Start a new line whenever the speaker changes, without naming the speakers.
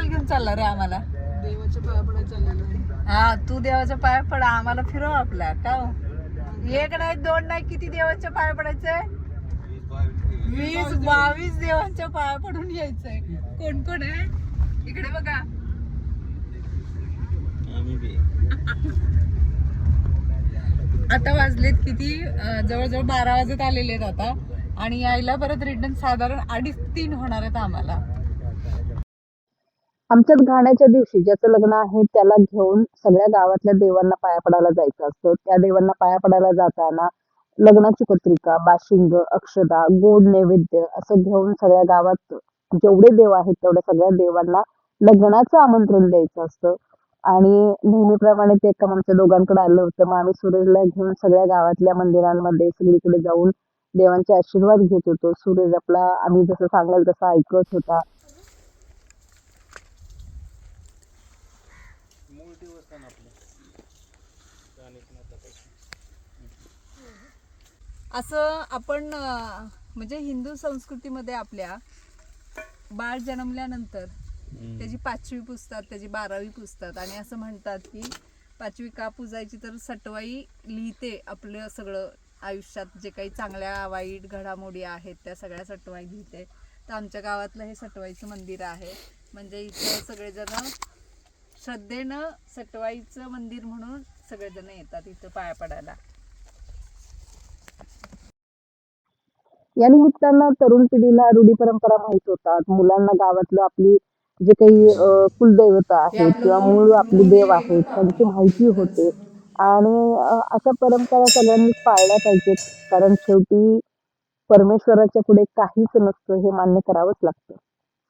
फिरायला घेऊन चालला रे आम्हाला?
देवाच्या पाया पडायला चाललेलो आहे.
हा, तू देवाच्या पाया पडा, आम्हाला फिरव आपल्या का हो? एक नाही दोन नाही, किती देवाच्या पाया पडायचंय? 20-22 देवांच्या पाया पडून यायचंय. कोण कोण आहे इकडे बघा. आता वाजलेत किती? जवळजवळ 12 वाजत आलेले आहेत आता, आणि यायला परत रिटर्न साधारण 2:30-3 होणार आहेत आम्हाला.
आमच्यात घाण्याच्या दिवशी ज्याचं लग्न आहे त्याला घेऊन सगळ्या गावातल्या देवांना पाया पडायला जायचं असतं. त्या देवांना पाया पडायला जाताना लग्नाची पत्रिका, बाशिंग, अक्षता, गोड नैवेद्य असं घेऊन सगळ्या गावात जेवढे देव आहेत तेवढ्या सगळ्या देवांना लग्नाचं आमंत्रण द्यायचं असतं. आणि नेहमीप्रमाणे ते काम आमच्या दोघांकडे आलं होतं. मग आम्ही सूरजला घेऊन सगळ्या गावातल्या मंदिरांमध्ये सगळीकडे जाऊन देवांचे आशीर्वाद घेत होतो. सूरज आपला आम्ही जसं सांगाल तसं ऐकत होता.
असं आपण म्हणजे हिंदू संस्कृतीमध्ये आपल्या बाळ जन्मल्यानंतर त्याची 5वी पुजतात, त्याची 12वी पुजतात, आणि असं म्हणतात की 5वी का पुजायची तर सटवाई लिहिते आपलं सगळं आयुष्यात जे काही चांगल्या वाईट घडामोडी आहेत त्या सगळ्या सटवाई लिहिते. तर आमच्या गावातलं हे सटवाईचं मंदिर आहे. म्हणजे इथं सगळेजण श्रद्धेनं सटवाईचं मंदिर म्हणून सगळेजण येतात इथं पाया पडायला.
या निमित्तानं तरुण पिढीला रूढी परंपरा माहित होतात. मुलांना गावातलं आपली जे काही कुलदैवता आहेत किंवा मूळ आपले देव आहेत त्यांची माहिती होते. आणि अशा परंपरा सगळ्यांनी पाळल्या पाहिजेत. कारण शेवटी परमेश्वराच्या पुढे काहीच नसतं हे मान्य करावंच लागतं.